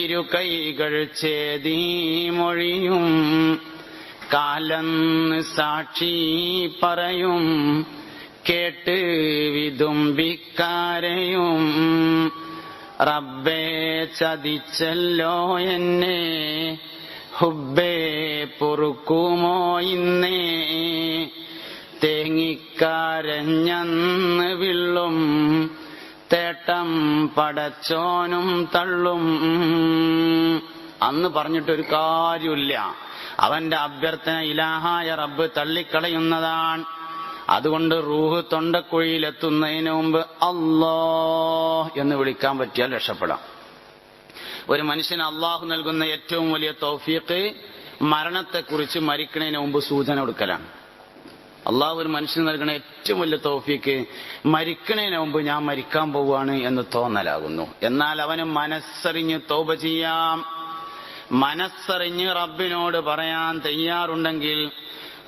ഇരു കൈകൾ ചേതി മൊഴിയും, കാലന്ന് സാക്ഷി പറയും, കേട്ട് വിതുമ്പിക്കാരെയും. റബ്ബേ ചതിച്ചല്ലോ എന്നെ, ഹുബ്ബേ പൊറുക്കുമോ ഇന്നേ, തേങ്ങിക്കരഞ്ഞന്ന് വിള്ളും, തേട്ടം പടച്ചോനും തള്ളും. അന്ന് പറഞ്ഞിട്ടൊരു കാര്യമില്ല. അവന്റെ അഭ്യർത്ഥന ഇലാഹായ റബ്ബ് തള്ളിക്കളയുന്നതാണ്. അതുകൊണ്ട് റൂഹ് തൊണ്ടക്കുഴിയിലെത്തുന്നതിന് മുമ്പ് അല്ലാഹ് എന്ന് വിളിക്കാൻ പറ്റിയാൽ രക്ഷപ്പെടാം. ഒരു മനുഷ്യന് അള്ളാഹു നൽകുന്ന ഏറ്റവും വലിയ തൗഫീഖ് മരണത്തെക്കുറിച്ച് മരിക്കുന്നതിന് മുമ്പ് സൂചന കൊടുക്കലാണ്. അള്ളാഹു ഒരു മനുഷ്യന് നൽകണ ഏറ്റവും വലിയ തൗഫീക്ക് മരിക്കണേന് മുമ്പ് ഞാൻ മരിക്കാൻ പോവുകയാണ് എന്ന് തോന്നലാകുന്നു. എന്നാൽ അവന് മനസ്സറിഞ്ഞ് തൗബ ചെയ്യാം, മനസ്സറിഞ്ഞ് റബ്ബിനോട് പറയാൻ തയ്യാറുണ്ടെങ്കിൽ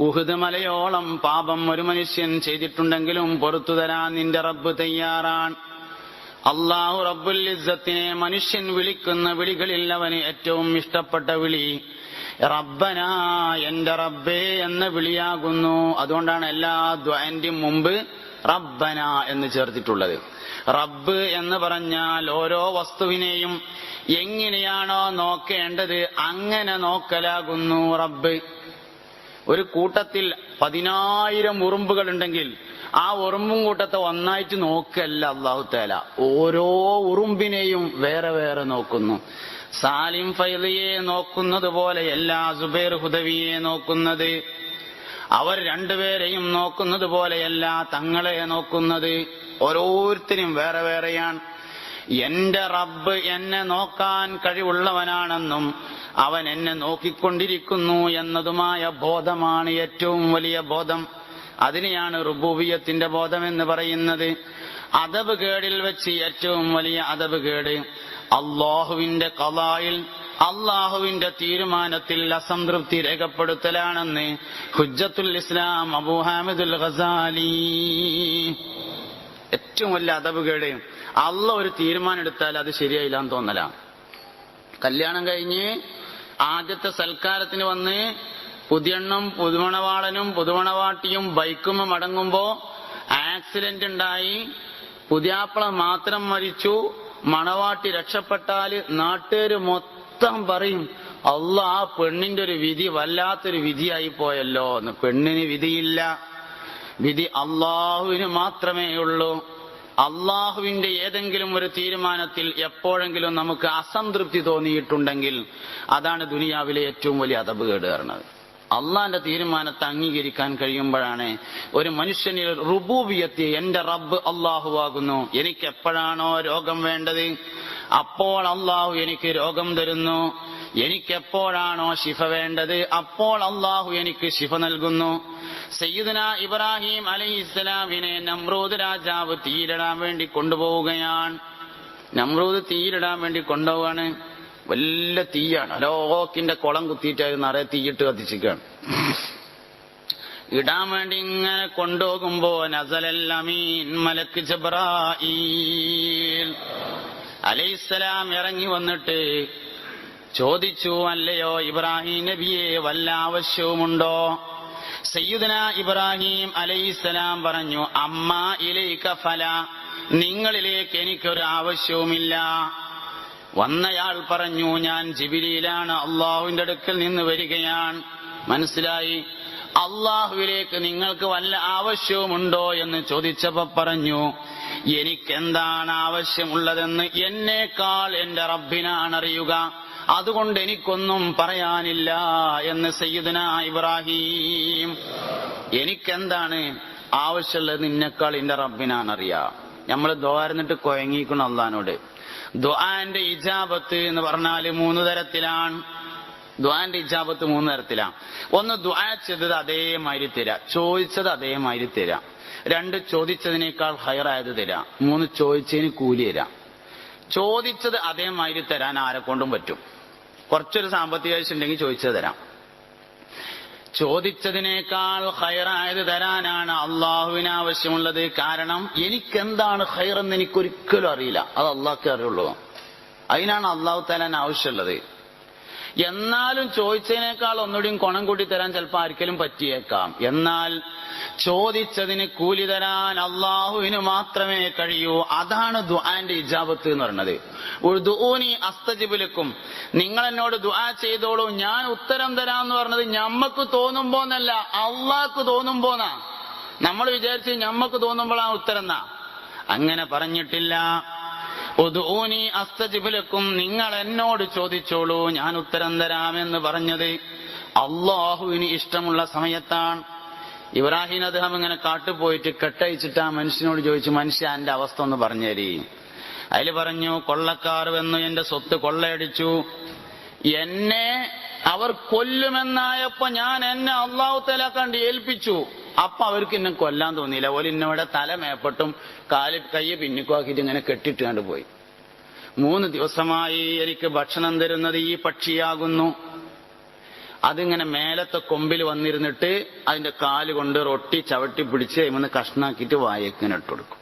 ഉഹുദ് മലയോളം പാപം ഒരു മനുഷ്യൻ ചെയ്തിട്ടുണ്ടെങ്കിലും പുറത്തു തരാൻ നിന്റെ റബ്ബ് തയ്യാറാണ്. അള്ളാഹു റബ്ബുൽ ഇസ്സത്തിനെ മനുഷ്യൻ വിളിക്കുന്ന വിളികളിൽ അവന് ഏറ്റവും ഇഷ്ടപ്പെട്ട വിളി റബ്ബനാ, എന്റെ റബ്ബേ എന്ന വിളിയാകുന്നു. അതുകൊണ്ടാണ് എല്ലാ ദുആന്റെയും മുമ്പ് റബ്ബന എന്ന് ചേർത്തിട്ടുള്ളത്. റബ്ബ് എന്ന് പറഞ്ഞാൽ ഓരോ വസ്തുവിനെയും എങ്ങനെയാണോ നോക്കേണ്ടത് അങ്ങനെ നോക്കലാകുന്നു റബ്ബ്. ഒരു കൂട്ടത്തിൽ 10,000 ഉറുമ്പുകൾ ഉണ്ടെങ്കിൽ ആ ഉറുമ്പും കൂട്ടത്തെ ഒന്നായിട്ട് നോക്കല്ല അല്ലാഹു തആല, ഓരോ ഉറുമ്പിനെയും വേറെ വേറെ നോക്കുന്നു. സാലിം ഫൈലിയെ നോക്കുന്നത് പോലെയല്ല സുബൈർ ഹുദവിയെ നോക്കുന്നത്, അവർ രണ്ടുപേരെയും നോക്കുന്നത് പോലെയല്ല തങ്ങളെ നോക്കുന്നത്. ഓരോരുത്തരും വേറെ വേറെയാണ്. എന്റെ റബ്ബ് എന്നെ നോക്കാൻ കഴിവുള്ളവനാണെന്നും അവൻ എന്നെ നോക്കിക്കൊണ്ടിരിക്കുന്നു എന്നതുമായ ബോധമാണ് ഏറ്റവും വലിയ ബോധം. അതിനെയാണ് റുബൂബിയത്തിന്റെ ബോധം എന്ന് പറയുന്നത്. അദബ് കേടിൽ വെച്ച് ഏറ്റവും വലിയ അദബ് കേട് അള്ളാഹുവിന്റെ ഖളായിൽ, അള്ളാഹുവിന്റെ തീരുമാനത്തിൽ അസംതൃപ്തി രേഖപ്പെടുത്തലാണെന്ന് ഹുജ്ജത്തുൽ ഇസ്ലാം അബൂ ഹാമിദുൽ ഗസാലി. ഏറ്റവും വലിയ അദബ് കേട് അള്ളാഹ് ഒരു തീരുമാനം എടുത്താൽ അത് ശരിയായില്ലാന്ന് തോന്നലാണ്. കല്യാണം കഴിഞ്ഞ് ആദ്യത്തെ സൽക്കാരത്തിന് വന്ന് പുതിയണ്ണും പുതുമണവാളനും പുതുമണവാട്ടിയും ബൈക്കും മടങ്ങുമ്പോ ആക്സിഡന്റ് ഉണ്ടായി, പുതിയാപ്പള മാത്രം മരിച്ചു, മണവാട്ടി രക്ഷപ്പെട്ടാല് നാട്ടുകാര് മൊത്തം പറയും അള്ളാ ആ പെണ്ണിന്റെ ഒരു വിധി വല്ലാത്തൊരു വിധിയായി പോയല്ലോ എന്ന്. പെണ്ണിന് വിധിയില്ല, വിധി അള്ളാഹുവിന് മാത്രമേ ഉള്ളൂ. അള്ളാഹുവിന്റെ ഏതെങ്കിലും ഒരു തീരുമാനത്തിൽ എപ്പോഴെങ്കിലും നമുക്ക് അസംതൃപ്തി തോന്നിയിട്ടുണ്ടെങ്കിൽ അതാണ് ദുനിയാവിലെ ഏറ്റവും വലിയ അദബ് കേട് പറയുന്നത്. അള്ളാന്റെ തീരുമാനത്തെ അംഗീകരിക്കാൻ കഴിയുമ്പോഴാണ് ഒരു മനുഷ്യനിൽ റുബൂബിയത്ത്, എന്റെ റബ്ബ് അള്ളാഹുവാകുന്നു. എനിക്ക് എപ്പോഴാണോ രോഗം വേണ്ടത് അപ്പോൾ അള്ളാഹു എനിക്ക് രോഗം തരുന്നു. എനിക്കെപ്പോഴാണോ ശിഫ വേണ്ടത് അപ്പോൾ അള്ളാഹു എനിക്ക് ശിഫ നൽകുന്നു. സയ്യിദുനാ ഇബ്രാഹിം അലൈഹിസ്സലാമിനെ നമ്രൂദ് രാജാവ് തീയിലിടാൻ വേണ്ടി കൊണ്ടുപോവുകയാണ്. നമ്രൂദ് തീയിലിടാൻ വേണ്ടി കൊണ്ടുപോവാണ്. വല്ല തീയാണ്, അലോക്കിന്റെ കുളം കുത്തിയിട്ട് നിറയെ തീയിട്ട് കത്തിച്ചിരിക്കുകയാണ്. ഇടാൻ വേണ്ടി ഇങ്ങനെ കൊണ്ടുപോകുമ്പോ നസലൽ അമീൻ മലക്ക് ജിബ്രായീൽ അലൈഹിസ്സലാം ഇറങ്ങി വന്നിട്ട് ചോദിച്ചു, അല്ലയോ ഇബ്രാഹിം നബിയെ വല്ല ആവശ്യവുമുണ്ടോ? സയ്യിദുനാ ഇബ്രാഹിം അലൈഹിസ്സലാം പറഞ്ഞു, അമ്മ ഇലൈക ഫല, നിങ്ങളിലേക്ക് എനിക്കൊരു ആവശ്യവുമില്ല. വന്നയാൾ പറഞ്ഞു, ഞാൻ ജിബ്രീലാണ്, അള്ളാഹുവിന്റെ അടുക്കൽ നിന്ന് വരികയാണ്. മനസ്സിലായി. അള്ളാഹുവിലേക്ക് നിങ്ങൾക്ക് വല്ല ആവശ്യവുമുണ്ടോ എന്ന് ചോദിച്ചപ്പോ പറഞ്ഞു, എനിക്കെന്താണ് ആവശ്യമുള്ളതെന്ന് എന്നേക്കാൾ എന്റെ റബ്ബിനാണ് അറിയുക, അതുകൊണ്ട് എനിക്കൊന്നും പറയാനില്ല എന്ന് സയ്യിദുനാ ഇബ്രാഹിം. എനിക്കെന്താണ് ആവശ്യമുള്ളത് നിന്നെക്കാൾ എന്റെ റബ്ബിനാണ് അറിയാം. നമ്മൾ ദ്വാരന്നിട്ട് കൊയങ്ങിക്കണം അള്ളഹാനോട്. ദുആന്റെ ഇജാബത്ത് എന്ന് പറഞ്ഞാല് 3 തരത്തിലാണ്. ദുആന്റെ ഇജാബത്ത് 3 തരത്തിലാണ്. ഒന്ന്, ദുആ ചെയ്തത് അതേമാതിരി തരാം, ചോദിച്ചത് അതേമാതിരി തരാം. 2, ചോദിച്ചതിനേക്കാൾ ഹൈറായത് തരാം. 3, ചോദിച്ചതിന് കൂലി തരാം. ചോദിച്ചത് അതേമാതിരി തരാൻ ആരെ കൊണ്ടും പറ്റും. കുറച്ചൊരു സാമ്പത്തിക ആവശ്യം ഉണ്ടെങ്കിൽ ചോദിച്ചത് തരാം. ചോദിച്ചതിനേക്കാൾ ഹൈറായത് തരാനാണ് അള്ളാഹുവിന് ആവശ്യമുള്ളത്. കാരണം എനിക്കെന്താണ് ഹൈറെന്ന് എനിക്കൊരിക്കലും അറിയില്ല, അത് അള്ളാഹ്ക്കേ അറിയുള്ളൂ. അതിനാണ് അള്ളാഹു തആലാന് ആവശ്യമുള്ളത്. എന്നാലും ചോദിച്ചതിനേക്കാൾ ഒന്നുകൂടിയും ഗുണം കൂട്ടി തരാൻ ചിലപ്പോൾ ആർക്കെങ്കിലും പറ്റിയേക്കാം. എന്നാൽ ചോദിച്ചതിന് കൂലി തരാൻ അള്ളാഹുവിന് മാത്രമേ കഴിയൂ. അതാണ് ദുആന്റെ ഇജാബത്ത് എന്ന് പറയുന്നത്. ഉദ്ഊനി അസ്തജിബ് ലക്കും, നിങ്ങൾ എന്നോട് ദുആ ചെയ്തോളൂ ഞാൻ ഉത്തരം തരാമെന്ന് പറഞ്ഞത് ഞമ്മക്ക് തോന്നുമ്പോന്നല്ല, അള്ളാഹ്ക്ക് തോന്നുമ്പോന്നാ. നമ്മൾ വിചാരിച്ച് ഞമ്മക്ക് തോന്നുമ്പോഴാണ് ഉത്തരം എന്നാ. അങ്ങനെ പറഞ്ഞിട്ടില്ല. ഉദ്ഊനി അസ്തജിബ് ലക്കും, നിങ്ങൾ എന്നോട് ചോദിച്ചോളൂ ഞാൻ ഉത്തരം തരാമെന്ന് പറഞ്ഞത് അള്ളാഹുവിന് ഇഷ്ടമുള്ള സമയത്താണ്. ഇബ്രാഹിം അദ്ദേഹം ഇങ്ങനെ കാട്ടുപോയിട്ട് കെട്ടയച്ചിട്ട് ആ മനുഷ്യനോട് ചോദിച്ചു, മനുഷ്യ എന്റെ അവസ്ഥ ഒന്ന് പറഞ്ഞു തരീ. അതിൽ പറഞ്ഞു, കൊള്ളക്കാർ വന്നു എന്റെ സ്വത്ത് കൊള്ളയടിച്ചു, എന്നെ അവർ കൊല്ലുമെന്നായപ്പോ ഞാൻ എന്നെ അള്ളാഹു തആല കണ്ട് ഏൽപ്പിച്ചു. അപ്പൊ അവർക്ക് എന്നെ കൊല്ലാൻ തോന്നിയില്ല. ഓല് ഇന്നവിടെ തല മേപ്പട്ടും കയ്യ് പിന്നിക്കുവാക്കിയിട്ട് ഇങ്ങനെ കെട്ടിട്ടുകൊണ്ട് പോയി. 3 ദിവസമായി എനിക്ക് ഭക്ഷണം തരുന്നത് ഈ പക്ഷിയാകുന്നു. അതിങ്ങനെ മേലത്തെ കൊമ്പിൽ വന്നിരുന്നിട്ട് അതിന്റെ കാല് കൊണ്ട് റൊട്ടി ചവിട്ടി പിടിച്ച് അതിമന്ന് കഷ്ണാക്കിയിട്ട് വായക്കിങ്ങനെ ഇട്ടുകൊടുക്കും.